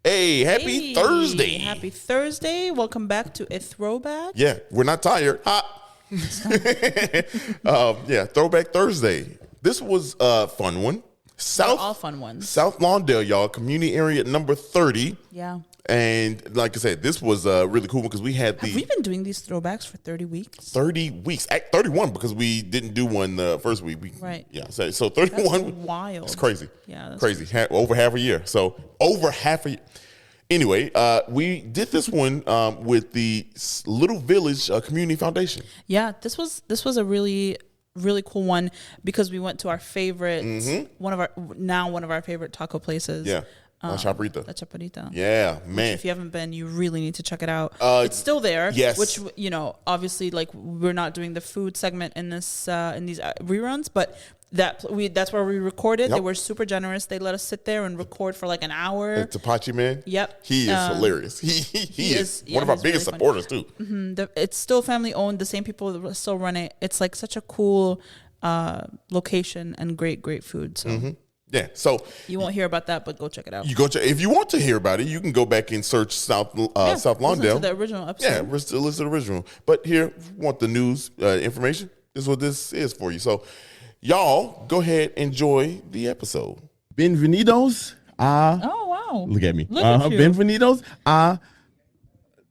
Hey, happy Thursday. Happy Thursday. Welcome back to a throwback. Yeah, we're not tired. Throwback Thursday. This was a fun one. All fun ones. South Lawndale, y'all, community area number 30. Yeah. And like I said, this was a really cool one because we had Have we been doing these throwbacks for 30 weeks? 30 weeks. 31 because we didn't do one the first week. Right. Yeah. So 31. That's wild. It's crazy. Yeah. That's crazy. Over half a year. So over half a year. Anyway, we did this one with the Little Village Community Foundation. Yeah. This was a really cool one because we went to our favorite, one of our favorite taco places. Yeah. La Chaparrita. La Chaparrita. Yeah, man. If you haven't been, you really need to check it out. It's still there. Yes. Which, obviously, like, we're not doing the food segment in this in these reruns, but that's where we recorded. Yep. They were super generous. They let us sit there and record for like an hour. The Tapachi man. Yep. He is hilarious. He is one of our biggest supporters too. Mm-hmm. It's still family owned. The same people that still run it. It's like such a cool location and great food. So. Yeah, so you won't hear about that, but go check it out. If you want to hear about it, you can go back and search South Lawndale. Listen to the original episode. Yeah, listen to the original. But here, if you want the news information, this is what this is for you. So, y'all, go ahead, enjoy the episode. Bienvenidos. Oh wow! Look at me. Look at you. Bienvenidos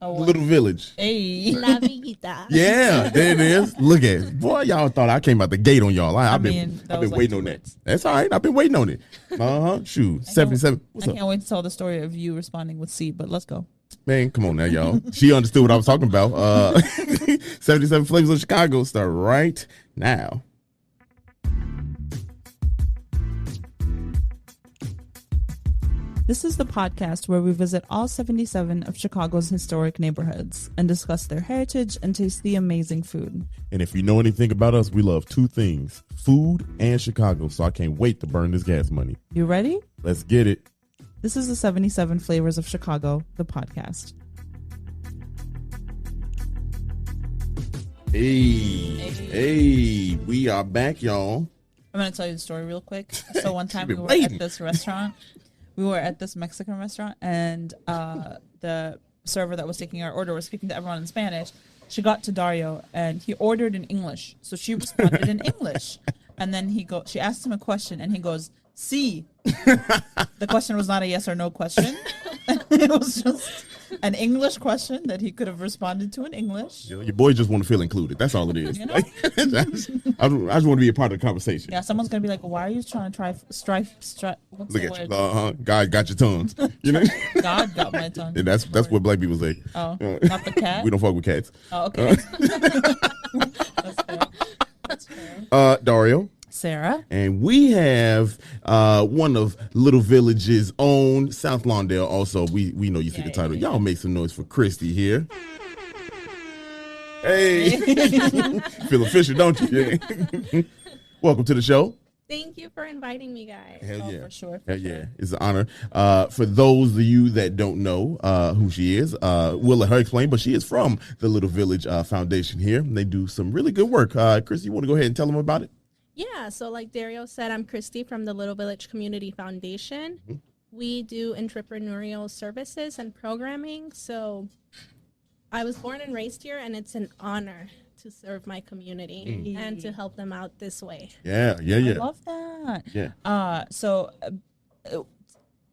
Little Village. Hey, La Villita. Yeah, there it is. Look at it. Boy, y'all thought I came out the gate on y'all. I've been waiting on that. That's all right. I've been waiting on it. Shoot. 77. I can't wait to tell the story of you responding with C, but let's go. Man, come on now, y'all. She understood what I was talking about. 77 Flavors of Chicago start right now. This is the podcast where we visit all 77 of Chicago's historic neighborhoods and discuss their heritage and taste the amazing food. And if you know anything about us, we love two things, food and Chicago, so I can't wait to burn this gas money. You ready? Let's get it. This is the 77 Flavors of Chicago, the podcast. Hey, we are back, y'all. I'm going to tell you the story real quick. So one time we were at this restaurant. We were at this Mexican restaurant, and the server that was taking our order was speaking to everyone in Spanish. She got to Dario, and he ordered in English. So she responded in English. And then she asked him a question, and he goes, "Sí." The question was not a yes or no question. It was just an English question that he could have responded to in English. Your boy just want to feel included. That's all it is. You know? I just want to be a part of the conversation. Yeah, someone's going to be like, why are you trying to strife? What's Look the at word? you. God got your tongue. You know? God got my tongue. And that's what black people say. Oh, not the cat? We don't fuck with cats. Oh, okay. That's fair. Dario. Sarah. And we have one of Little Village's own, South Lawndale. Also, we know you see the title. Y'all make some noise for Christy here. Hey. Feel official, don't you? Yeah. Welcome to the show. Thank you for inviting me, guys. Hell yeah. For sure. Hell yeah. It's an honor. For those of you that don't know who she is, we'll let her explain, but she is from the Little Village Foundation here. And they do some really good work. Christy, you want to go ahead and tell them about it? Yeah, so like Dario said, I'm Christy from the Little Village Community Foundation. Mm-hmm. We do entrepreneurial services and programming. So I was born and raised here, and it's an honor to serve my community and to help them out this way. Yeah. I love that. Yeah.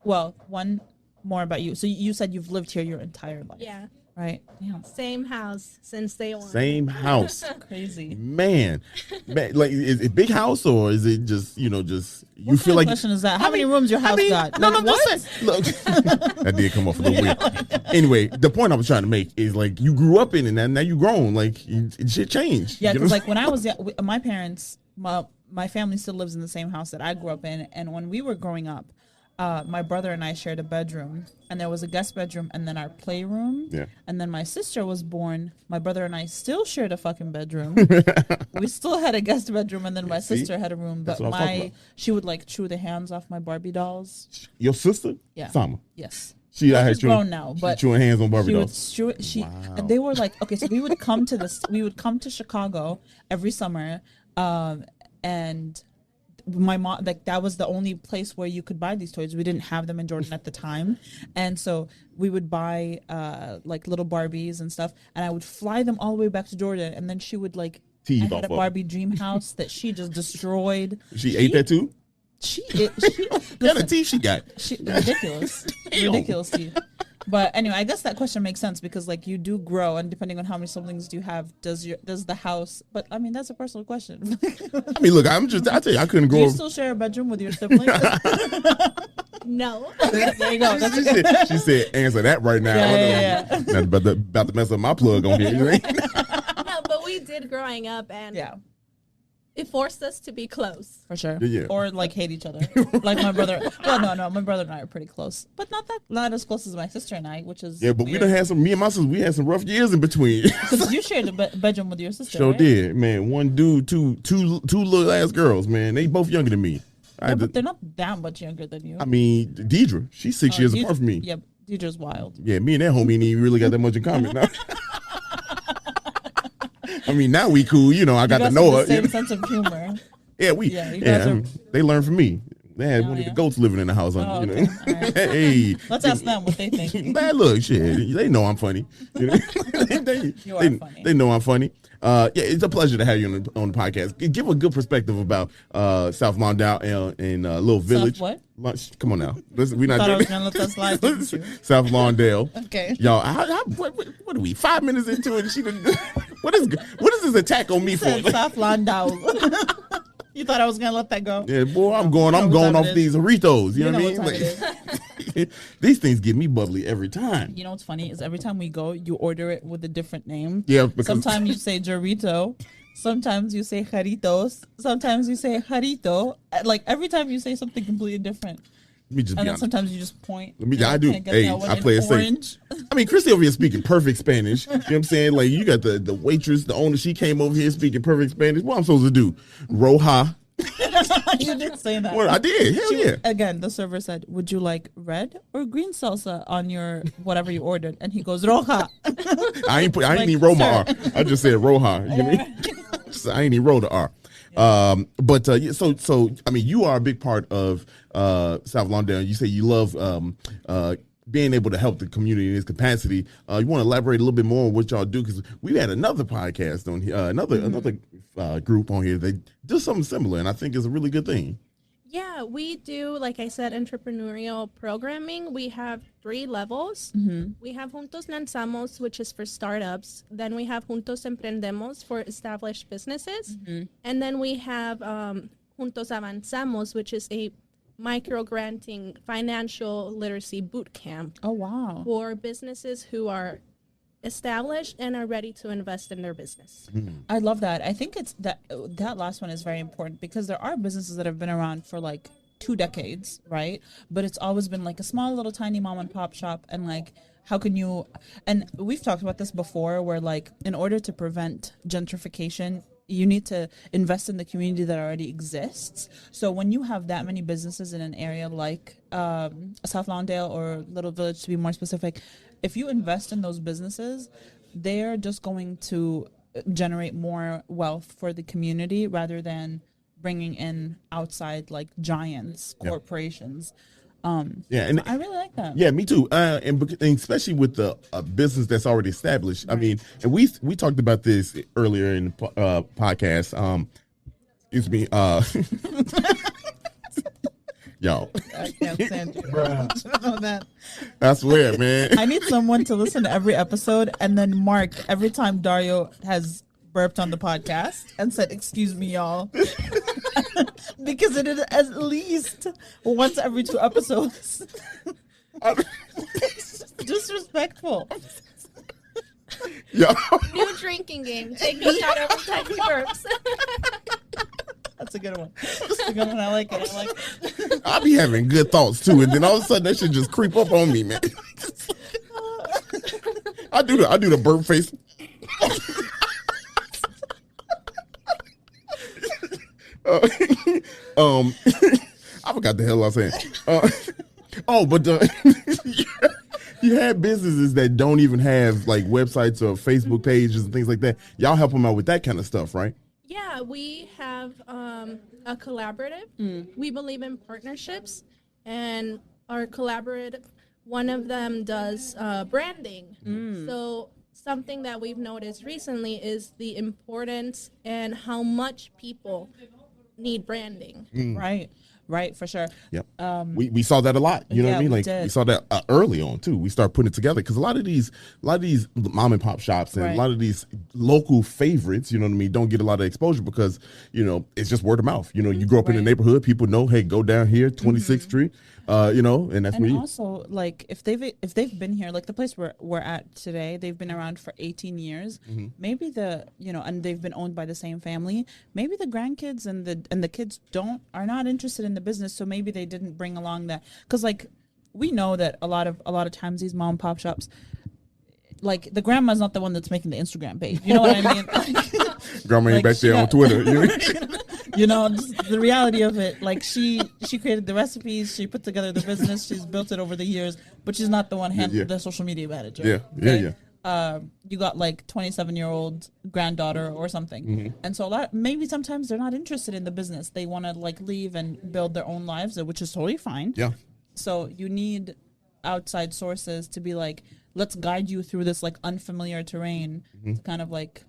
One more about you. So you said you've lived here your entire life. Yeah. Right? Yeah. Same house since day one. Same house. Crazy. Man, like, is it big house or is it just, you feel like... What question is that? How many rooms your house got? No, just saying. Look, that did come off a little weird. Anyway, the point I was trying to make is, like, you grew up in it and now you grown. Like, shit changed. Yeah, because, like, when I was young, my parents, my family still lives in the same house that I grew up in. And when we were growing up, my brother and I shared a bedroom, and there was a guest bedroom and then our playroom. Yeah. And then my sister was born. My brother and I still shared a fucking bedroom. We still had a guest bedroom, and then my sister had a room. But she would like chew the hands off my Barbie dolls. Your sister? Yeah. Sama. Yes. She's grown now, but chewing hands on Barbie dolls. And they were like, okay, so we would come to Chicago every summer, and my mom, like that was the only place where you could buy these toys. We didn't have them in Jordan at the time, and so we would buy like little Barbies and stuff, and I would fly them all the way back to Jordan, and then she would like. I had a Barbie dream house that she just destroyed. She ate that too? She what kind of teeth she got? Ridiculous teeth. But anyway, I guess that question makes sense because like you do grow, and depending on how many siblings do you have, does the house? But I mean, that's a personal question. I mean, look, I tell you, I couldn't grow. Do you still share a bedroom with your siblings? No. There you go. She said, answer that right now. Yeah. Not about to mess up my plug on here. No, but we did growing up, and it forced us to be close. For sure. Yeah. Or like hate each other. Like my brother. Well, no, my brother and I are pretty close, but not as close as my sister and I, which is but weird. we done had me and my sister, we had some rough years in between. Because you shared a bedroom with your sister. Sure right? did, man. One dude, two little ass girls, man. They both younger than me. Yeah, but they're not that much younger than you. I mean, Deidre, she's 6 years apart from me. Yeah, Deidre's wild. Yeah, me and that homie ain't even really got that much in common now. I mean, now we cool. You know, I got to know her. Same sense of humor. Yeah, they learned from me. They had one of the goats living in the house. Oh, you know, okay. Right. hey, let's ask them what they think. Man, look, shit, they know I'm funny. You know? You are funny. They know I'm funny. It's a pleasure to have you on the podcast. Give a good perspective about South Lawndale and Little Village. South what? Come on now. Listen, we're not. I was gonna let that slide. Didn't you? South Lawndale. Okay. Y'all, what are we? 5 minutes into it, she didn't. What is this attack on me for? South Lawndale. You thought I was gonna let that go? Yeah, boy, I'm going off these Doritos. You know what I mean? Like, these things get me bubbly every time. You know what's funny is every time we go, you order it with a different name. Yeah, because sometimes you say Dorito, sometimes you say Jaritos, sometimes you say Jarito. Like every time you say something completely different. Let me just and be then honest. Sometimes you just point. I do. Hey, I play it safe. I mean, Christy over here speaking perfect Spanish. You know what I'm saying? Like, you got the waitress, the owner, she came over here speaking perfect Spanish. What I'm supposed to do? Roja. You did say that. Well, I did. Hell yeah. Again, the server said, "Would you like red or green salsa on your whatever you ordered?" And he goes, "Roja." I ain't even roll my R. I just said Roja. You know what I mean? I ain't even roll the R. So I mean, you are a big part of South Lawndale. You say you love being able to help the community in this capacity. You want to elaborate a little bit more on what y'all do, because we had another podcast on here, another group on here that does something similar, and I think it's a really good thing. Yeah, we do, like I said, entrepreneurial programming. We have 3 levels. We have Juntos Lanzamos, which is for startups. Then we have Juntos Emprendemos for established businesses. And then we have Juntos Avanzamos, which is a micro-granting financial literacy boot camp. Oh, wow. For businesses who are established and are ready to invest in their business. I love that. I think it's that last one is very important, because there are businesses that have been around for like 2 decades, right? But it's always been like a small little tiny mom and pop shop, and like how can you, and we've talked about this before, where like in order to prevent gentrification, you need to invest in the community that already exists. So when you have that many businesses in an area like South Lawndale or Little Village, to be more specific, if you invest in those businesses, they're just going to generate more wealth for the community rather than bringing in outside like giants, corporations. And so I really like that. Yeah, me too. And especially with the business that's already established. Right. I mean, and we talked about this earlier in the podcast. Excuse me. Y'all. I can't stand you. I swear, man. I need someone to listen to every episode and then mark every time Dario has burped on the podcast and said, "Excuse me, y'all." Because it is at least once every 2 episodes. Disrespectful. Yeah. New drinking game. Take a shot every time he burps. That's a good one. That's a good one. I like it. I be having good thoughts too, and then all of a sudden that should just creep up on me, man. I do the burp face. I forgot the hell I was saying. But you have businesses that don't even have like websites or Facebook pages and things like that. Y'all help them out with that kind of stuff, right? Yeah, we have a collaborative. We believe in partnerships, and our collaborative, one of them does branding. So something that we've noticed recently is the importance and how much people need branding. Right, for sure. Yep. We saw that a lot. You know what I mean? we Like did. we saw that early on too. We started putting it together because a lot of these mom and pop shops and a lot of these local favorites, you know what I mean, don't get a lot of exposure because it's just word of mouth. You grow up in the neighborhood, people know, hey, go down here, 26th Street. And that's And where also, like, if they've been here, like the place we're at today, they've been around for 18 years. Maybe and they've been owned by the same family. Maybe the grandkids and the kids are not interested in the business, so maybe they didn't bring along that. Because like we know that a lot of times these mom and pop shops, like the grandma's not the one that's making the Instagram page. You know what I mean? grandma ain't back there on Twitter. Just the reality of it, like she created the recipes, she put together the business, she's built it over the years, but she's not the one handling the social media manager. You got like 27-year-old granddaughter or something, and so maybe sometimes they're not interested in the business. They want to like leave and build their own lives, which is totally fine. So you need outside sources to be like, let's guide you through this like unfamiliar terrain, to kind of like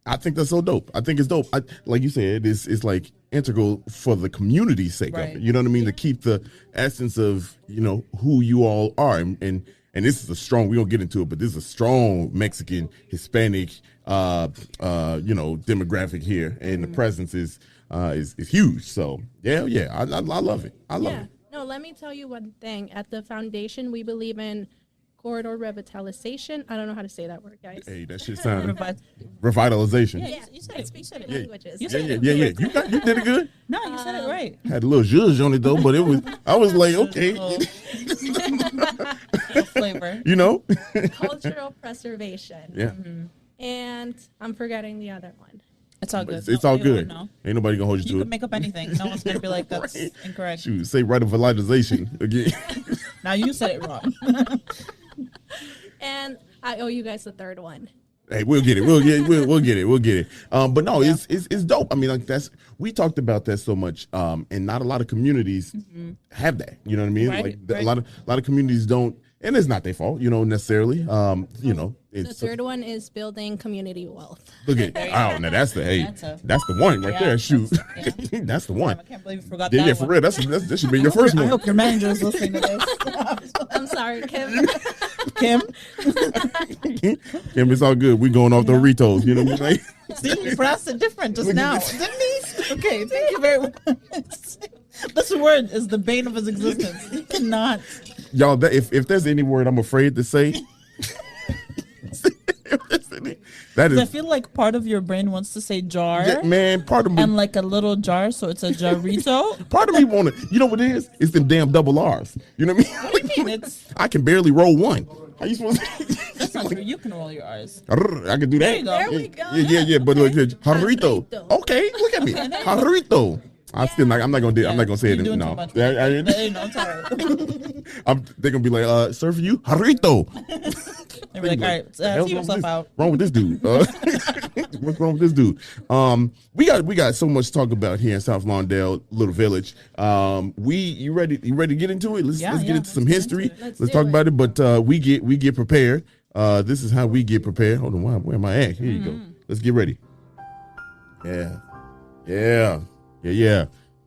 I think that's so dope. I think it's dope. Like you said, it's like integral for the community's sake of it. You know what I mean? To keep the essence of, who you all are. And this is a strong, we don't get into it, but this is a strong Mexican, Hispanic, demographic here. And the presence is huge. So I love it. I love it. No, let me tell you one thing. At the foundation, we believe in corridor revitalization. I don't know how to say that word, guys. Hey, that shit sounds revitalization. Yeah, you said it. Speak languages. You did it good. No, you said it right. Had a little zhuzh on it though, but I was like, okay. Flavor. Cultural preservation. Yeah. And I'm forgetting the other one. It's all good. It's all good. Ain't nobody gonna hold you to it. You can make up anything. No one's gonna be like, that's incorrect. Shoot, say revitalization again. Now you said it wrong. And I owe you guys the third one. Hey, we'll get it. We'll get it. But no, it's dope. I mean, like we talked about that so much, and not a lot of communities have that. You know what I mean? Right. A lot of communities don't, and it's not their fault, necessarily. The third one is building community wealth. Look at now that's the that's the one right there. Shoot, that's the one. I can't believe you forgot that. Yeah, for real. That should be your first one. I hope your manager is listening to this. I'm sorry, Kim. Kim, it's all good. We going off the Ritos. You know what I mean? See, you pronounced it different just now, didn't he? Okay, thank you very much. This word is the bane of his existence. He cannot. Y'all, if there's any word I'm afraid to say, that is. I feel like part of your brain wants to say jar. Yeah, man, part of me. And like a little jar, so it's a jarrito. Part of me want to. You know what it is? It's them damn double R's. You know what I mean? What do you mean? I can barely roll one. How you supposed to? That's not true. You can roll your R's. I can do that. There we go. Yeah. But look, jarrito. Okay, look at me, jarrito. I'm not gonna say it. No, no, it's all right. they're gonna be like, sir, for you, jarrito. They're like, all right, see yourself out. Wrong with this dude? What's wrong with this dude? We got so much to talk about here in South Lawndale, Little Village. You ready to get into it? Let's get into some history. Let's talk about it. But we get prepared. This is how we get prepared. Hold on, where am I at? Here you go. Let's get ready. Yeah.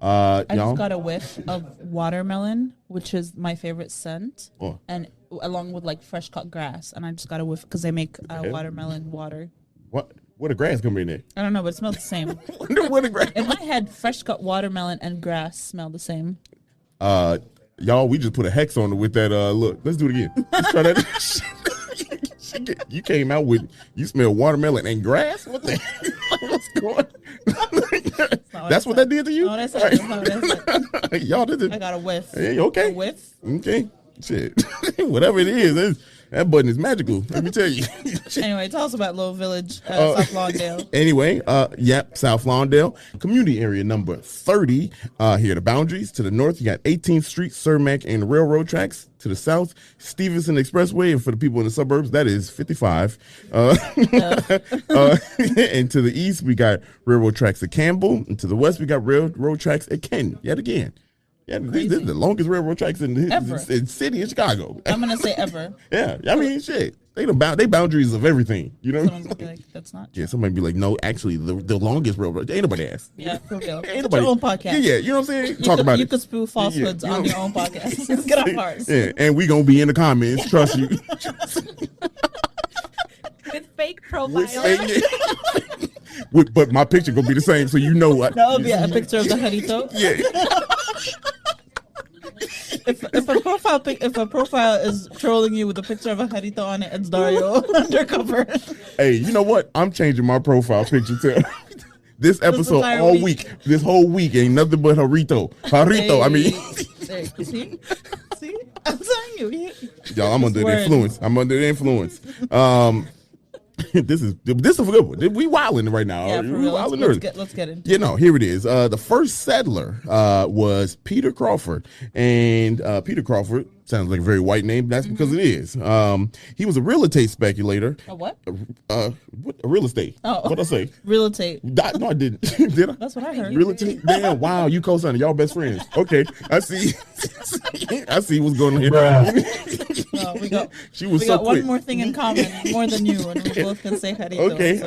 I y'all? just got a whiff of watermelon, which is my favorite scent, and along with like fresh cut grass. And I just got a whiff because they make watermelon water. What? Where the grass come in there? I don't know, but it smells the same. Where the grass? In my head, fresh cut watermelon and grass smell the same. Y'all, we just put a hex on it with that. Look, let's do it again. Let's try that. You came out with, you smell watermelon and grass? What the what's going on? That's what that did to you? No, that's not what I said. Y'all did it. I got a whiff. Hey, okay. A whiff? Okay. Shit. Whatever it is, That button is magical. Let me tell you. Anyway, tell us about Little Village, South Lawndale. Anyway, South Lawndale, community area number 30. Here are the boundaries. To the north, you got 18th Street, Cermak, and the railroad tracks. To the south, Stevenson Expressway, and for the people in the suburbs, that is 55. And to the east, we got railroad tracks at Campbell, and to the west, we got railroad tracks at Kenton. Yet again. Yeah, these are the longest railroad tracks in the city of Chicago. I'm gonna say ever. Yeah, I mean, shit. They boundaries of everything, you know. Someone's gonna be like, that's not true. Yeah, somebody be like, no, actually, the longest railroad. Ain't nobody asked. Yeah, for real. Ain't It's your own podcast. Yeah, you know what I'm saying. Talk about you it. could spew falsehoods on your own podcast. Get off ours. Yeah, and we gonna be in the comments. Trust you. With fake profiles. But my picture gonna be the same, so you know what. That would be a picture of the Jarito. Yeah. If a profile is trolling you with a picture of a Jarito on it, it's Dario undercover. Hey, you know what? I'm changing my profile picture too. This episode entire all week. week. This whole week ain't nothing but Jarito. I mean. Hey, see, I'm telling you, Y'all, I'm under the influence. This is a good one. We wilding right now. yeah, for real. Let's get into it. You know, here it is. The first settler was Peter Crawford, and Peter Crawford sounds like a very white name. That's because it is. He was a real estate speculator. A what? What? A real estate. Oh, What'd I say? Real estate. No, I didn't. Did I? That's what I heard. Real estate. Damn! Wow, you co-signing. Y'all best friends. Okay, I see. I see what's going on here. No, we got quick. one more thing in common, more than you, and we both can say Jarito. Okay, so.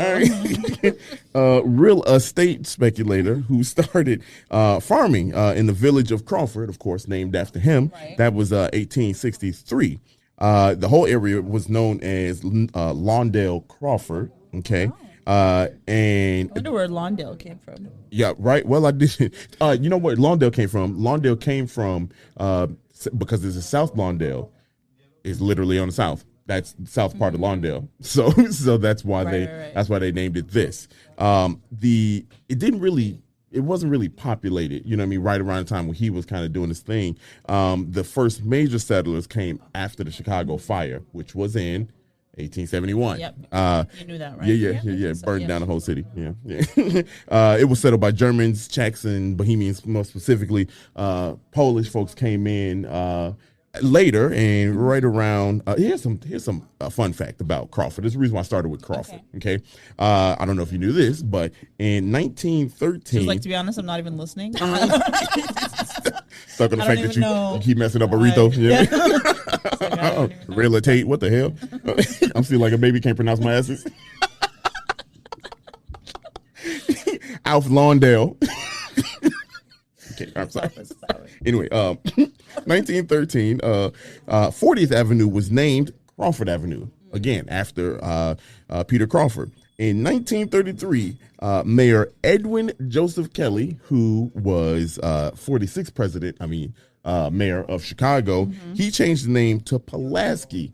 all right. Real estate speculator who started farming in the village of Crawford, of course, named after him. Right. That was 1863. The whole area was known as Lawndale Crawford. Okay. And I wonder where Lawndale came from. yeah, right. Well, I did. You know where Lawndale came from? Lawndale came from because there's a South Lawndale. Is literally on the south. That's the south part of Lawndale. So that's why that's why they named it this. It wasn't really populated, you know what I mean, right around the time when he was kind of doing his thing. The first major settlers came after the Chicago fire, which was in 1871. Yep. You knew that, right? Yeah. Burned down the whole city. Yeah. It was settled by Germans, Czechs, and Bohemians, more specifically. Polish folks came in later, and right around here's some fun fact about Crawford. This is the reason why I started with Crawford. Okay. I don't know if you knew this, but in 1913, Just like, to be honest, I'm not even listening. stuck on the fact that you keep messing up burrito. Relatate, what the hell? I'm still like a baby, can't pronounce my S's. Alf Lawndale. Okay, I'm sorry. Anyway, 1913, 40th Avenue was named Crawford Avenue, again, after Peter Crawford. In 1933, Mayor Edwin Joseph Kelly, who was 46th mayor of Chicago, he changed the name to Pulaski.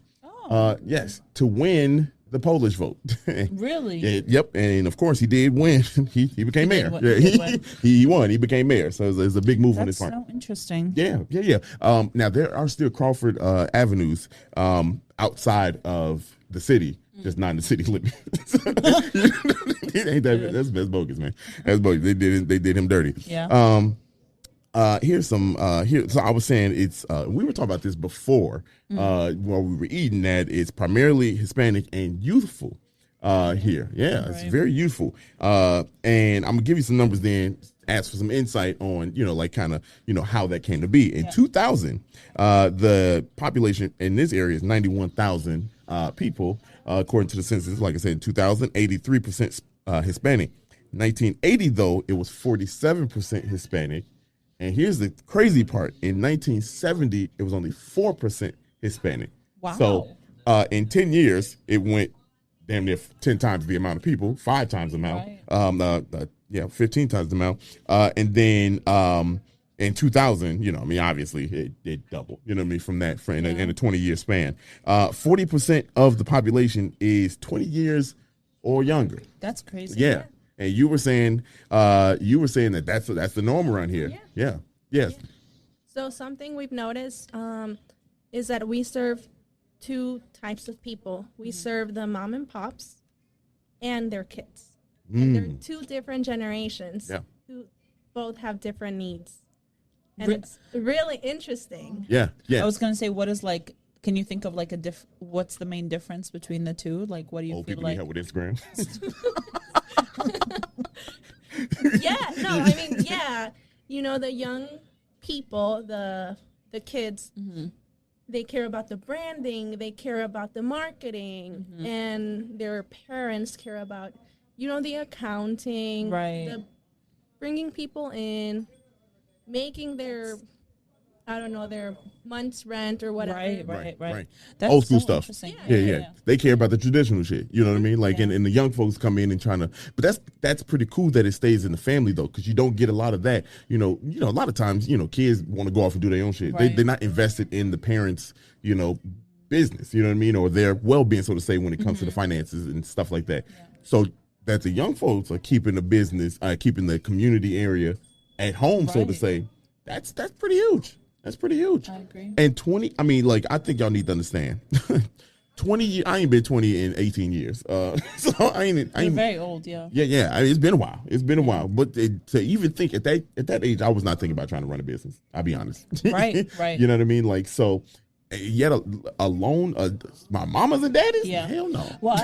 Yes, to win the Polish vote. Really? Yep, and of course he did win. He became mayor. He won. He became mayor. So it's a big move on his part. That's so interesting. Yeah. Now there are still Crawford avenues outside of the city, just not in the city limits. That's bogus, man. That's bogus. They did him dirty. Yeah. Here's some here. So I was saying it's we were talking about this before while we were eating, that it's primarily Hispanic and youthful here. Yeah, it's very youthful. And I'm gonna give you some numbers, then ask for some insight on like kind of how that came to be. In 2000, the population in this area is 91,000 people, according to the census. Like I said, in 2000, 83% Hispanic. 1980 though, it was 47% Hispanic. And here's the crazy part. In 1970, it was only 4% Hispanic. Wow. So in 10 years, it went damn near 10 times the amount of people, 5 times the amount, 15 times the amount. And then in 2000, obviously it doubled, from that in a 20-year span. 40% of the population is 20 years or younger. That's crazy. Yeah. And you were saying that that's the norm around here. Yeah. Yes. So something we've noticed is that we serve two types of people. We serve the mom and pops and their kids. Mm. And they're two different generations Yeah. who both have different needs. And it's really interesting. Yeah. Yeah. I was gonna say, what is like? Can you think of like what's the main difference between the two? Like, what do you Old feel people like? need help with Instagram. The young people, the kids, they care about the branding, they care about the marketing, and their parents care about, the accounting, Right. the bringing people in, making their their month's rent or whatever. Right. Old school so stuff. interesting. Yeah. They care about the traditional shit. You know what I mean? Like, Yeah. and the young folks come in and trying to, but that's pretty cool that it stays in the family though, because you don't get a lot of that. A lot of times, kids want to go off and do their own shit. Right. They're not invested in the parents, business. You know what I mean? Or their well-being, so to say, when it comes to the finances and stuff like that. Yeah. So that the young folks are keeping the business, keeping the community area at home, so to say. That's pretty huge. That's pretty huge. I agree. And 20, I think y'all need to understand. 20 years, I ain't been 20 in 18 years. So I ain't You're very old, yeah. Yeah. It's been a while. But to even think at that age, I was not thinking about trying to run a business. I'll be honest. Right. You know what I mean? Like, so yet alone, my mamas and daddies? Yeah. Hell no. Well,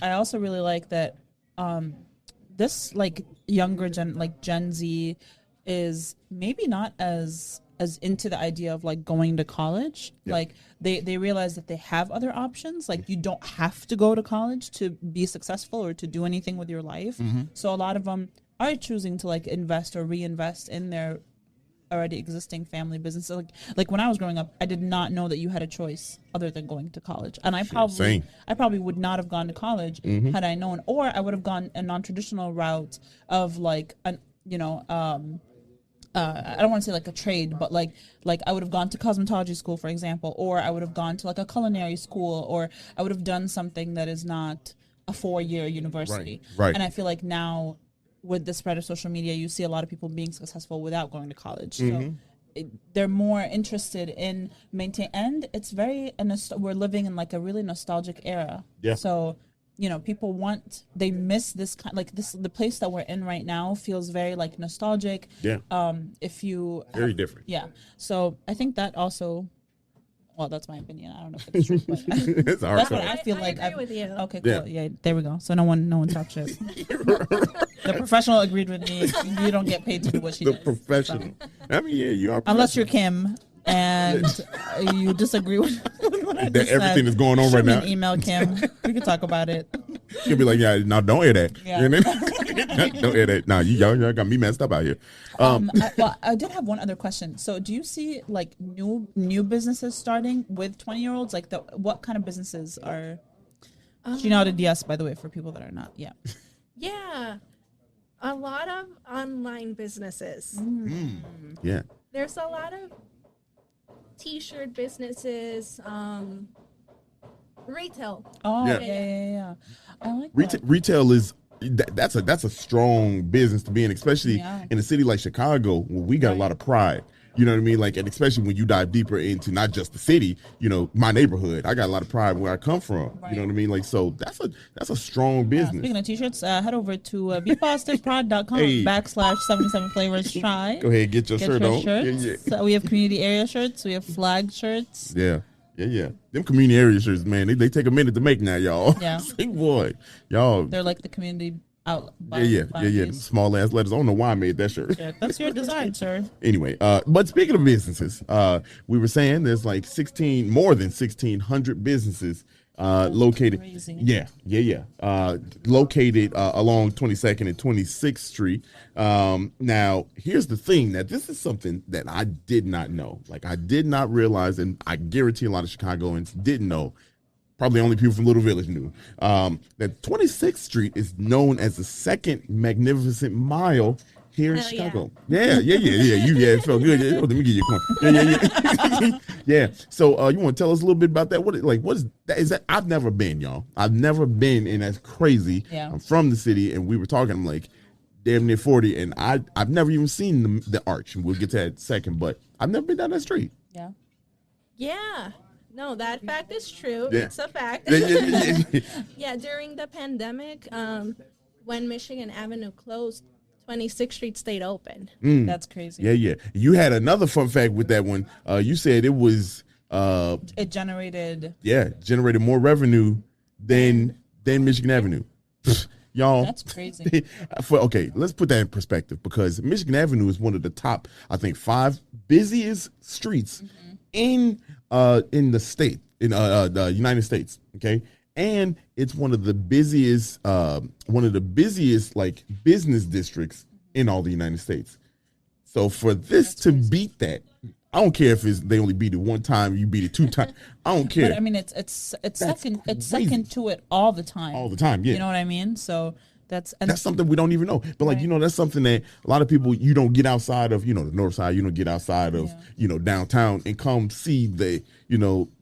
I also really like that this like younger Gen Z is maybe not as into the idea of like going to college. Yeah. Like they realize that they have other options. Like you don't have to go to college to be successful or to do anything with your life. So a lot of them are choosing to like invest or reinvest in their already existing family business. Like when I was growing up, I did not know that you had a choice other than going to college. And I probably would not have gone to college had I known, or I would have gone a non-traditional route of like I don't want to say like a trade, but like I would have gone to cosmetology school, for example, or I would have gone to like a culinary school, or I would have done something that is not a 4-year university. Right. And I feel like now with the spread of social media, you see a lot of people being successful without going to college. So they're more interested in and it's very, we're living in like a really nostalgic era. Yeah. So people they miss this kind, like the place that we're in right now feels very like nostalgic. Yeah. Very different. Yeah. So I think that also, well, that's my opinion. I don't know if it's true, but It's our that's what fault. I feel I like. agree with you. Okay, cool. Yeah, there we go. So no one talked shit. The professional agreed with me. You don't get paid to do what she The does. professional. So. I mean, yeah, you are. Unless you're Kim and you disagree with what I just everything said. is going on Shoot right me now. an email, Kim. We can talk about it. You'll be like, yeah, no, don't air that. Yeah. You know what I mean? Don't air that. Nah, y'all got me messed up out here. I did have one other question. So, do you see like new businesses starting with 20-year-olds? Like, what kind of businesses are? She nodded yes, by the way, for people that are not. Yeah. Yeah, a lot of online businesses. Yeah. There's a lot of t-shirt businesses, retail. Oh, Yeah. yeah. I like Retail, that. retail is that's a strong business to be in, especially Yeah. in a city like Chicago, where we got a lot of pride. You know what I mean? Like, and especially when you dive deeper into not just the city, my neighborhood. I got a lot of pride where I come from. Right. You know what I mean? Like, so that's a strong business. Speaking of t-shirts, head over to bepositivepod.com Hey. /77 flavors try. Go ahead, get your shirt on. shirts. Yeah. So we have community area shirts. We have flag shirts. Yeah. Them community area shirts, man, they take a minute to make now, y'all. Yeah. Say, boy, y'all. They're like the community out. Yeah. Them small ass letters. I don't know why I made that shirt. Yeah, that's your design, sir. Anyway, but speaking of businesses, we were saying there's like more than 1,600 businesses located. Crazy. Yeah. Located along 22nd and 26th Street. Now, here's the thing. That this is something that I did not know. Like, I did not realize, and I guarantee a lot of Chicagoans didn't know. Probably only people from Little Village knew that 26th Street is known as the second magnificent mile here in Hell Chicago. Yeah. It felt good. Yeah, let me give you a coin. Yeah. Yeah. So you want to tell us a little bit about that? What is that? Is that? I've never been, y'all. I've never been, and that's crazy. Yeah. I'm from the city, and we were talking. I'm like, damn near 40, and I've never even seen the arch. And we'll get to that in a second, but I've never been down that street. Yeah. Yeah. No, that fact is true. Yeah. It's a fact. Yeah. Yeah, during the pandemic, when Michigan Avenue closed, 26th Street stayed open. That's crazy. Yeah. You had another fun fact with that one. You said it was It generated. generated more revenue than Michigan Avenue. Y'all, That's crazy. Okay, let's put that in perspective because Michigan Avenue is one of the top, I think, 5 busiest streets in the state, in the United States. Okay, and it's one of the busiest like business districts in all the United States. So for this to beat that, I don't care if they only beat it one time, you beat it 2 times. I don't care. But I mean, it's second to it all the time. All the time, yeah. You know what I mean? So that's something we don't even know. But like, Right. that's something that a lot of people, you don't get outside of, the north side, you don't get outside of, downtown and come see the,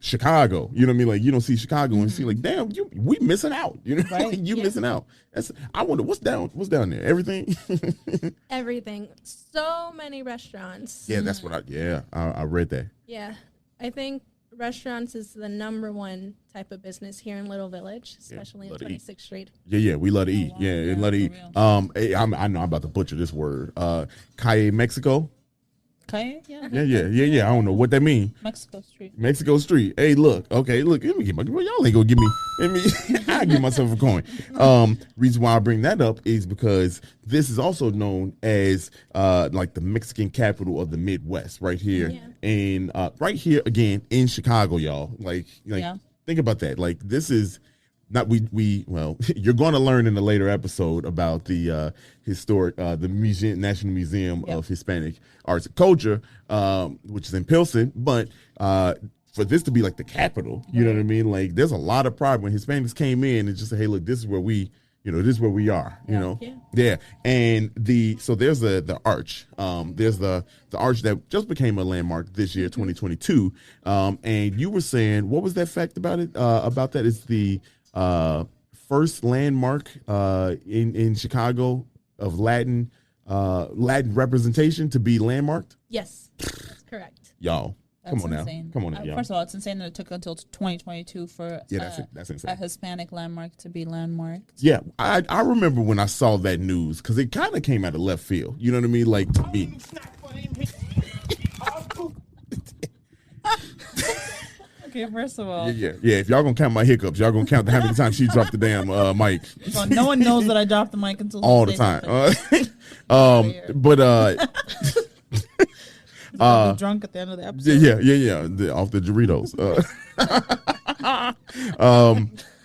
Chicago. You know what I mean? Like you don't see Chicago and see like, damn, we missing out. Right. You missing out. I wonder what's down there. Everything. Everything. So many restaurants. Yeah, that's what I read that. Yeah. I think restaurants is the number one type of business here in Little Village, especially in love to eat. 26th Street. Yeah, we love to eat. wow. Yeah, Yeah, love to for eat. I know I'm about to butcher this word. Calle Mexico. okay. Yeah. Yeah. I don't know what that means. Mexico Street. Mexico Street. Hey, look. Okay, look. Let me get y'all ain't gonna give me. I give myself a coin. Reason why I bring that up is because this is also known as like the Mexican capital of the Midwest, right here, and right here again in Chicago, y'all. Like think about that. Like this is. Not well, you're going to learn in a later episode about the historic, the National Museum of Hispanic Arts and Culture, which is in Pilsen. But for this to be like the capital, you know what I mean? Like, there's a lot of pride when Hispanics came in and just said, "Hey, look, this is where we, this is where we are." Yeah. And so there's the arch. There's the arch that just became a landmark this year, 2022. And you were saying, what was that fact about it? About that is the first landmark in Chicago of Latin representation to be landmarked. Yes, that's correct. Y'all, That's come on insane. now, come on now, y'all. First of all, it's insane that it took until 2022 for That's insane. a Hispanic landmark to be landmarked. Yeah, I remember when I saw that news because it kind of came out of left field. You know what I mean? Like to me. Okay, first of all, Yeah. If y'all gonna count my hiccups, y'all gonna count how many times she dropped the damn mic. so no one knows that I dropped the mic until All the they time. say But I'll be drunk at the end of the episode. yeah, off the Doritos.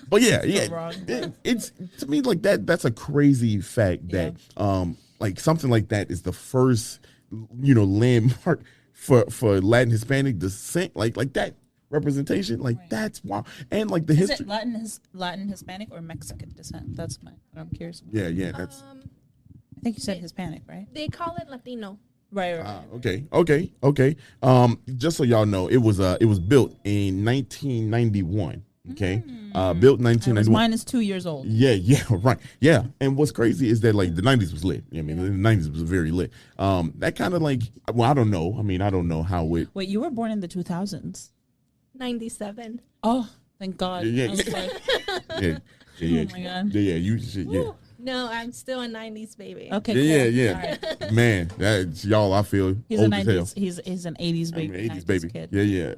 But yeah, wrong. it's to me like that. That's a crazy fact that like something like that is the first landmark for Latin Hispanic descent, like that representation, like that's wow. And like the Is history. it Latin, Hispanic, or Mexican descent? That's what I'm curious about. Yeah, that's I think you said Hispanic, right? They call it Latino. Right. okay. Just so y'all know, it was built in 1991. Okay, built in 1991. Mine is 2 years old. Yeah, right. Yeah, and what's crazy is that like the 90s was lit. I mean, the 90s was very lit. That kind of like, well, I don't know. I mean, I don't know how it. Wait, you were born in the 2000s? 97. Oh, thank God. Yeah. I was like, Yeah. Oh my God. Yeah. You should. Yeah. No, I'm still a 90s baby. okay. Yeah. Cool. All right. Man, that's y'all. I feel He's old a as hell. 90s. He's an 80s I'm baby. an 80s 90s baby. Kid. Yeah.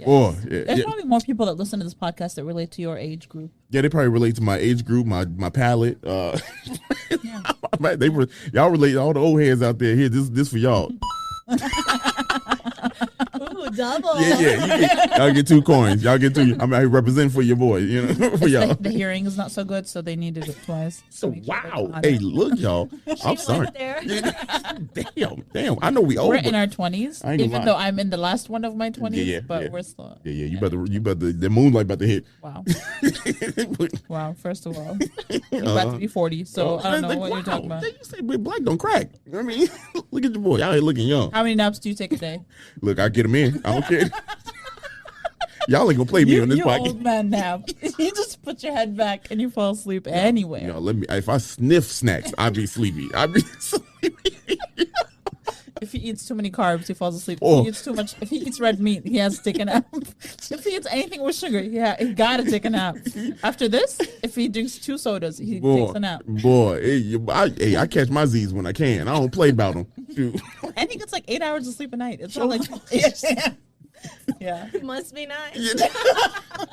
Oh, yeah. There's probably more people that listen to this podcast that relate to your age group. Yeah, they probably relate to my age group, my palate. Y'all relate all the old heads out there. Here, this for y'all. Ooh, double. Yeah. Y'all get 2 coins. Y'all get 2. I'm out here representing for your boy. For y'all. The hearing is not so good, so they needed it twice. So Make sure they wow. got Hey, it. look, y'all. I'm sorry. Went there. Damn. I know we old. We're but- in our 20s, I ain't gonna even lie. though I'm in the last one of my 20s, Yeah, but yeah. we're still. Yeah. You better. The moonlight about to hit. Wow. Wow. First of all, you're about to be 40, so I don't know what you're talking about. You say black don't crack. You know what I mean? Look at your boy. Y'all here looking young. How many naps do you take a day? Look, I get him in. I don't care. Y'all ain't gonna play me on this you podcast. old man nap. You just put your head back and you fall asleep anywhere. Let me. If I sniff snacks, I'd be sleepy. If he eats too many carbs, he falls asleep. Oh. If he eats too much, if he eats red meat, he has to take a nap. If he eats anything with sugar, he gotta take a nap. After this, if he drinks 2 sodas, he takes a nap. Boy, I catch my Z's when I can. I don't play about them. Shoot. And he gets like 8 hours of sleep a night. It's not like yeah. Must be nice.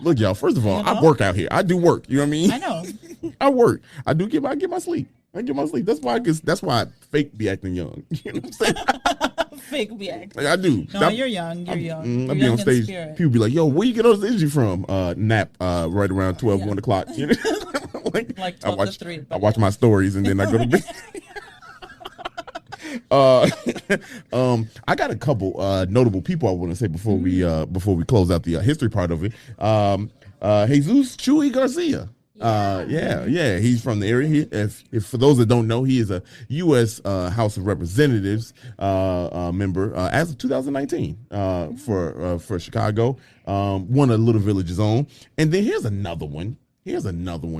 Look, y'all. First of all, I work out here. I do work. You know what I mean? I know. I work. I get my sleep. I get my sleep. That's why I fake be acting young. You know what I'm saying? Fake be acting. Like, I do. No, you're young. You're young. I You're be young on in stage. spirit. People be like, "Yo, where you get all this energy from?" Nap right around 12, 1 o'clock. You know? Like 12 to 3. I watch my stories and then I go to bed. I got a couple notable people I want to say before we close out the history part of it. Jesus Chuy Garcia. Yeah, he's from the area. If for those that don't know, he is a U.S. House of Representatives member as of 2019 for Chicago, one of Little Village's own. And then here's another one,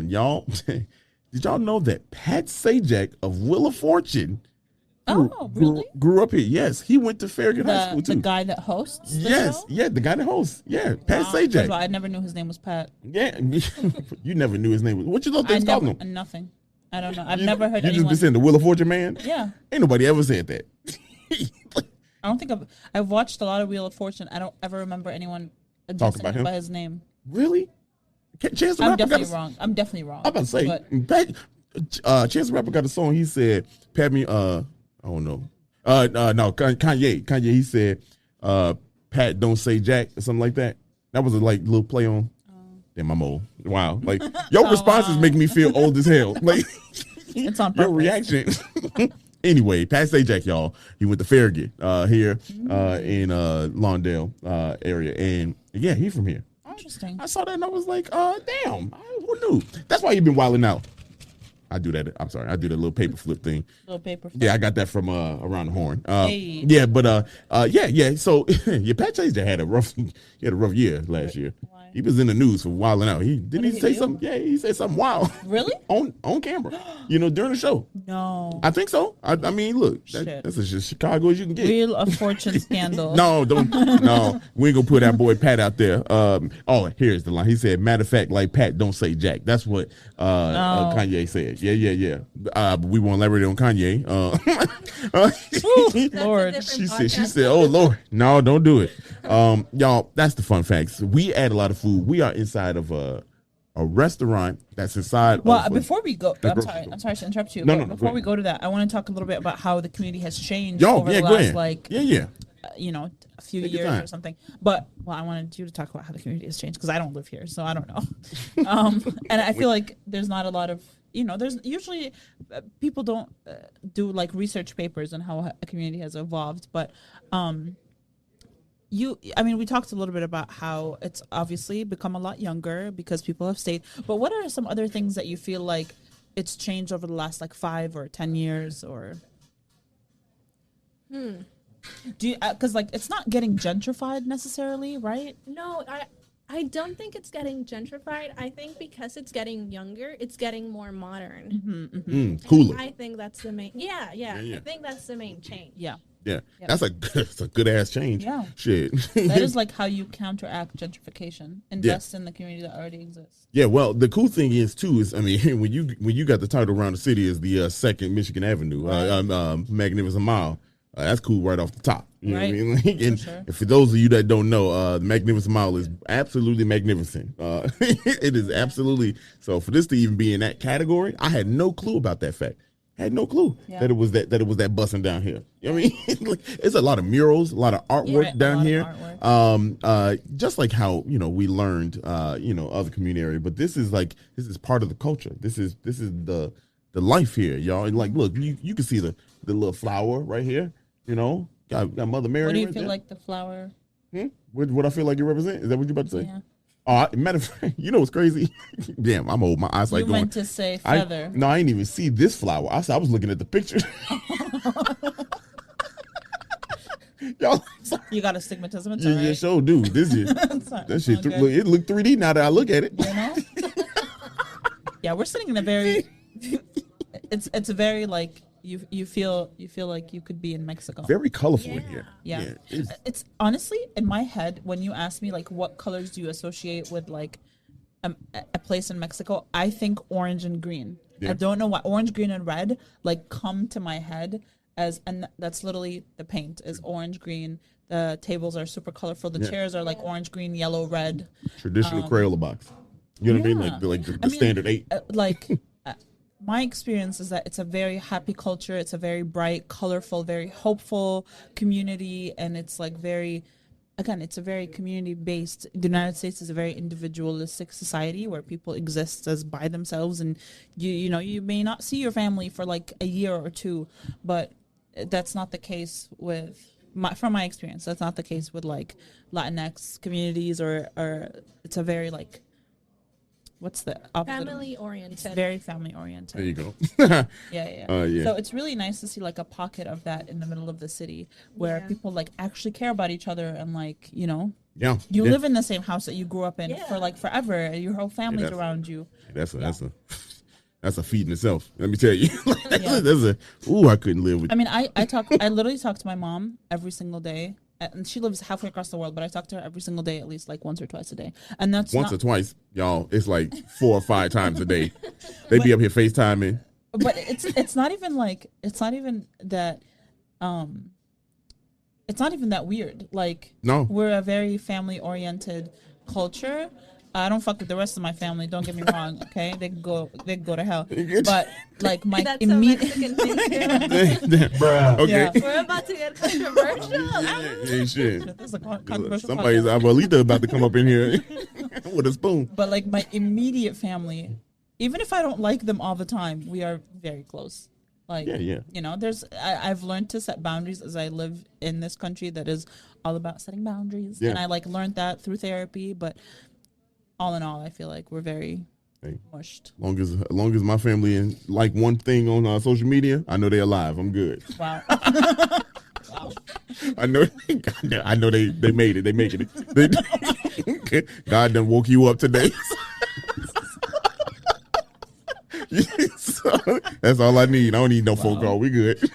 y'all. Did y'all know that Pat Sajak of Wheel of Fortune grew up here? Yes, he went to Farragut High School too. The guy that hosts the Yes, show? yeah, the guy that hosts. Yeah, Pat First of Sajak. all, I never knew his name was Pat. Yeah, you never knew his name. What you thought they was calling him? Nothing. I don't know. I've never heard You anyone. just been saying the Wheel of Fortune man? Yeah. Ain't nobody ever said that. I don't think I've watched a lot of Wheel of Fortune. I don't ever remember anyone addressing about him him? by his name. Really? Chance the I'm Rapper definitely wrong. I'm definitely wrong. I'm about to say, but Chance the Rapper got a song. He said, "Pat me." I don't know. No, Kanye. He said, "Pat, don't say Jack" or something like that. That was a little play on. Damn, I'm old. Wow, like your responses make me feel old as hell. Like it's on purpose. your reaction. Anyway, Pat Sajak, y'all. He went to Farragut here in Lawndale area, and yeah, he's from here. Interesting. I saw that and I was like, damn, who knew? That's why you've been wilding out. I do that. I'm sorry. I do the little paper flip thing. Little paper flip. Yeah, I got that from around the horn. Hey. Yeah, but yeah. So yeah, Pat Sajak had a rough year last year. Why? He was in the news for wilding out. Didn't he say do? something? Yeah, he said something wild. Really? on camera. During the show. No. I think so. I mean, look, Shit. that's as Chicago as you can get. Wheel of Fortune scandal. No, we ain't gonna put that boy Pat out there. Here's the line. He said, "Matter of fact, like Pat, don't say Jack." That's what Kanye said. Yeah. But we won't elaborate on Kanye. Lord. She said, "Oh Lord, no, don't do it." Y'all, that's the fun facts. We add a lot of food. We are inside of a restaurant that's inside. Well, of before we go, I'm sorry to interrupt you. But before we go to that, I want to talk a little bit about how the community has changed over the last a few years or something. But I wanted you to talk about how the community has changed because I don't live here, so I don't know. And I feel like there's not a lot of there's usually people don't do like research papers on how a community has evolved, but we talked a little bit about how it's obviously become a lot younger because people have stayed. But what are some other things that you feel like it's changed over the last 5 or 10 years or? Do you, because it's not getting gentrified necessarily, right? No, I don't think it's getting gentrified. I think because it's getting younger, it's getting more modern. Cooler. I think that's the main. Yeah. I think that's the main change. Yeah. Yeah, that's a good ass change. Yeah, shit. That is how you counteract gentrification. Invest in the community that already exists. Yeah, well, the cool thing is when you got the title around the city as the Second Michigan Avenue, Magnificent Mile. That's cool right off the top. You know what I mean? And for those of you that don't know, the Magnificent Mile is absolutely magnificent. It is absolutely so. For this to even be in that category, I had no clue about that fact. Had no clue that it was that busting down here. You know what I mean? It's a lot of murals, a lot of artwork down here. Just like how we learned other community area, but this is part of the culture. This is the life here, y'all. And look, you can see the little flower right here. Got Mother Mary. What do you right feel there. like the flower? What I feel like you represent? Is that what you about to say? Yeah. Matter of fact, what's crazy? Damn, I'm old. My eyes You meant to say feather. I ain't even see this flower. I was looking at the picture. Y'all, you got astigmatism. It's yeah, right. sure do. This is that shit. It look 3D now that I look at it. Yeah, we're sitting in a very. It's a very you feel like you could be in Mexico. Very colorful in here. Yeah. It's- It's honestly in my head when you ask me like what colors do you associate with like a place in Mexico, I think orange and green. Yeah. I don't know why orange, green, and red like come to my head as, and that's literally the paint is orange, green. The tables are super colorful. The chairs are like orange, green, yellow, red. traditional Crayola box. You know what I mean? Like the standard 8. My experience is that it's a very happy culture. It's a very bright, colorful, very hopeful community, and it's like very, again, it's a very community based. The United States is a very individualistic society where people exist as by themselves, and you may not see your family for like a year or two, but that's not the case with. From my experience, that's not the case with like Latinx communities, or it's a very like, what's the opposite? Family oriented. It's very family oriented. There you go. Yeah. Yeah. So it's really nice to see like a pocket of that in the middle of the city where people like actually care about each other and like, Yeah. you live in the same house that you grew up in for like forever, and your whole family's that's- around you. That's a feat in itself. Let me tell you. I couldn't live with. I mean, I literally talk to my mom every single day, and she lives halfway across the world, but I talk to her every single day, at least like once or twice a day. And that's Once or twice, y'all. It's like 4 or 5 times a day. They be up here FaceTiming. But it's not even that it's not even that weird. Like, No. we're a very family oriented culture. I don't fuck with the rest of my family. Don't get me wrong. Okay, they can go to hell. But like my That's immediate. a Mexican thing too. Bruh. Okay. Yeah. We're about to get controversial. Yeah, shit. This is a controversial Somebody's podcast. abuelita about to come up in here with a spoon. But like my immediate family, even if I don't like them all the time, we are very close. Like, Yeah. I've learned to set boundaries as I live in this country that is all about setting boundaries. Yeah. And I like learned that through therapy. But all in all, I feel like we're very mushed. As long as my family and like one thing on social media, I know they're alive. I'm good. Wow. I know they made it. They making it. God done woke you up today. So, that's all I need. I don't need no phone call. We good.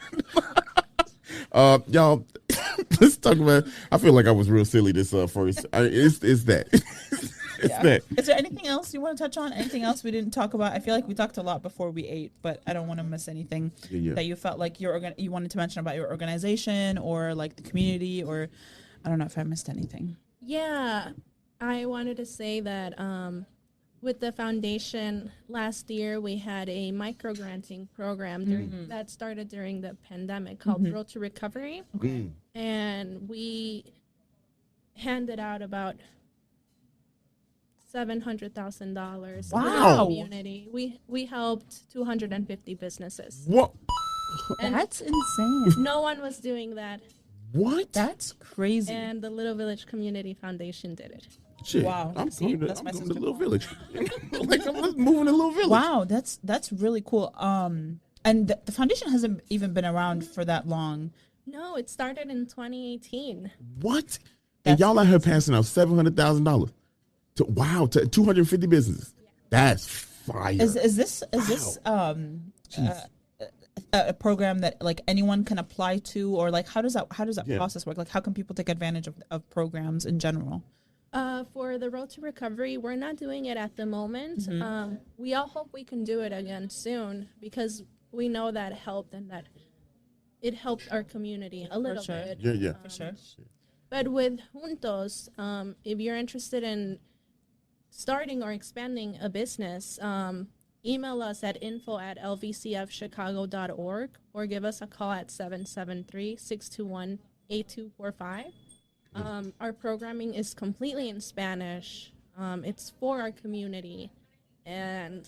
Y'all, let's talk about. I feel like I was real silly this first. It's that. It's that. Is there anything else you want to touch on? Anything else we didn't talk about? I feel like we talked a lot before we ate, but I don't want to miss anything that you felt like you wanted to mention about your organization or like the community, or I don't know if I missed anything. Yeah, I wanted to say that with the foundation last year, we had a micro granting program that started during the pandemic called Road to Recovery. Mm. And we handed out about $700,000 Wow. to the community. We helped 250 businesses. What? And That's insane. no one was doing that. What? That's crazy. And the Little Village Community Foundation did it. Shit. Wow. I'm See, going that's my to sister. Little Village. Like I'm moving to Little Village. Wow, that's really cool. And the foundation hasn't even been around for that long. No, it started in 2018. What? And y'all out here passing out $700,000 to 250 businesses. That's fire. Is this a program that like anyone can apply to, or like how does that process work? Like how can people take advantage of programs in general? For the Road to Recovery, we're not doing it at the moment. We all hope we can do it again soon because we know that helped and that it helped our community a little bit. Yeah. For sure. But with Juntos, if you're interested in starting or expanding a business, email us at info@lvcfchicago.org or give us a call at 773-621-8245. Our programming is completely in Spanish. It's for our community, and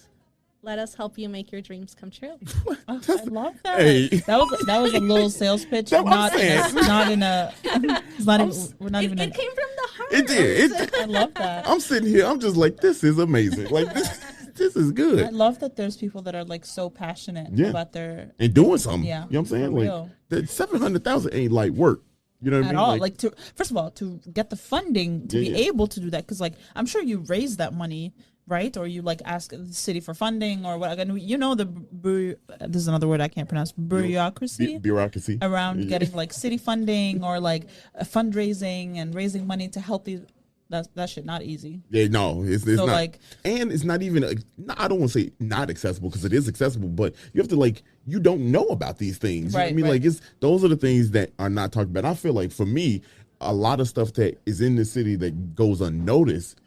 let us help you make your dreams come true. Oh, I love that. Hey. That was a little sales pitch. That's what I'm Not in a. It's not even. We're not even. It came from the heart. It did. I love that. I'm sitting here. I'm just like, this is amazing. Like this is I good. love that there's people that are like so passionate about their And doing something. Yeah, You know what I'm saying? for Like real. that 700,000 ain't like work. You know what I at mean? all. Like, Like to first of all to get the funding to be able to do that, because like I'm sure you raised that money right? Or you like ask the city for funding or what? And you know, this is another word I can't pronounce. Bureaucracy around getting like city funding or like fundraising and raising money to help these. That shit not easy. Yeah, no, it's So, not. like- And it's not even. I don't want to say not accessible because it is accessible, but you have to like. You don't know about these things. You know what I mean, like those are the things that are not talked about. I feel like for me, a lot of stuff that is in the city that goes unnoticed.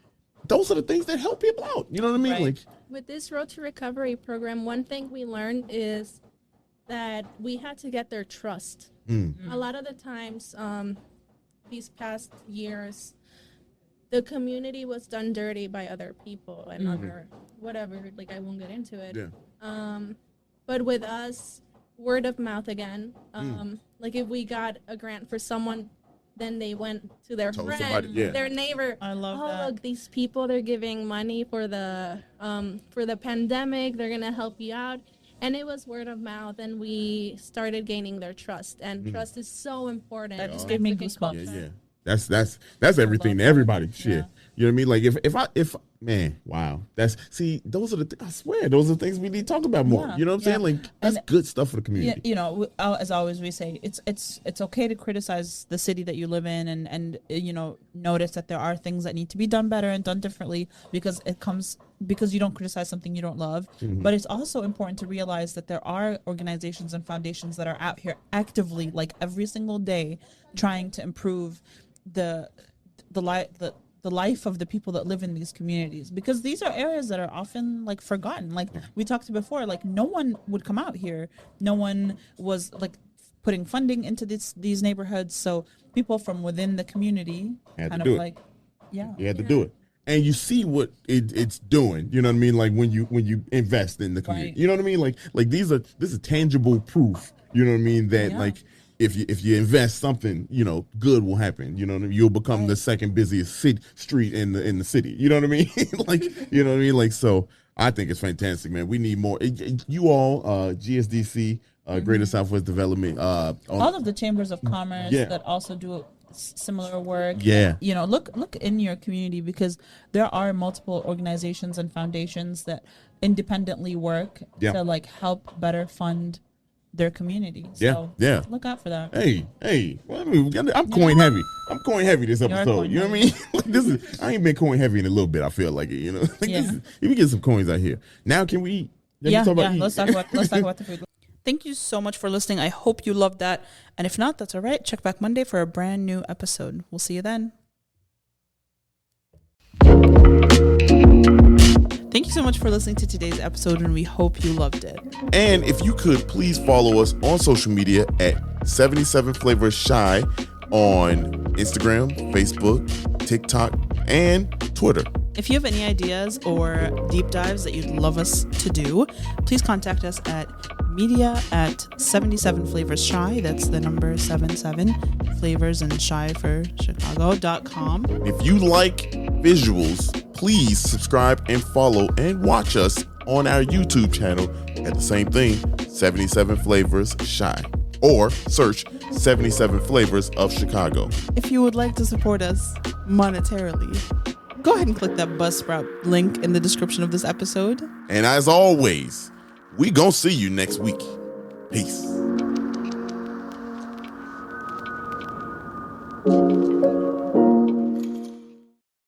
Those are the things that help people out. You know what I mean? Right. Like With this Road to Recovery program, one thing we learned is that we had to get their trust. A lot of the times, these past years, the community was done dirty by other people and other whatever. Like, I won't get into it. Yeah. But with us, word of mouth again. Like if we got a grant for someone, then they went to their Told friend, somebody, yeah. their neighbor. I love that. Look, these people, they're giving money for the pandemic. They're gonna help you out. And it was word of mouth, and we started gaining their trust. And trust is so important. That in just gave me Mexican goosebumps. culture. Yeah. That's everything to everybody. Shit. Yeah. You know what I mean? Like if man, wow. Those are the I swear, those are the things we need to talk about more. Yeah, You know what I'm saying? Like that's And- good stuff for the Yeah, community. you know, as always we say, it's okay to criticize the city that you live in and you know, notice that there are things that need to be done better and done differently because you don't criticize something you don't love. But it's also important to realize that there are organizations and foundations that are out here actively, like every single day, trying to improve the life of the people that live in these communities, because these are areas that are often like forgotten. Like we talked before, like no one would come out here, no one was like putting funding into these neighborhoods, so people from within the community Had to kind do of it. like You had to do it. And you see what it's doing. You know what I mean? Like when you invest in the community. Right. You know what I mean? Like this is tangible proof. You know what I mean? That Yeah. like if you invest something, you know, good will happen. You know what I mean? You'll become the second busiest street in the city. You know what I mean? Like, you know what I mean? Like, so I think it's fantastic, man. We need more. You all, GSDC, Greater Southwest Development, all of the chambers of commerce Yeah. that also do similar work. Yeah. You know, look in your community, because there are multiple organizations and foundations that independently work Yeah. to like help better fund their community. Yeah, So yeah. look out for that. Hey. Well, I mean, I'm coin heavy. I'm coin heavy this episode. coin You know what I mean? Like, I ain't been coin heavy in a little bit. I feel like it. You know, like Yeah. you can get some coins out here. Now, can we? Let's talk about eat. Let's talk about the food. Thank you so much for listening. I hope you loved that. And if not, that's all right. Check back Monday for a brand new episode. We'll see you then. Thank you so much for listening to today's episode, and we hope you loved it. And if you could, please follow us on social media at 77 Flavors Shy on Instagram, Facebook, TikTok, and Twitter. If you have any ideas or deep dives that you'd love us to do, please contact us at media@77flavorsshy. That's the number 77 flavors and shy for Chicago.com. If you like visuals, please subscribe and follow and watch us on our YouTube channel at the same thing, 77 Flavors Shy, or search 77 Flavors of Chicago. If you would like to support us monetarily, go ahead and click that Buzzsprout link in the description of this episode. And as always, we gonna see you next week. Peace.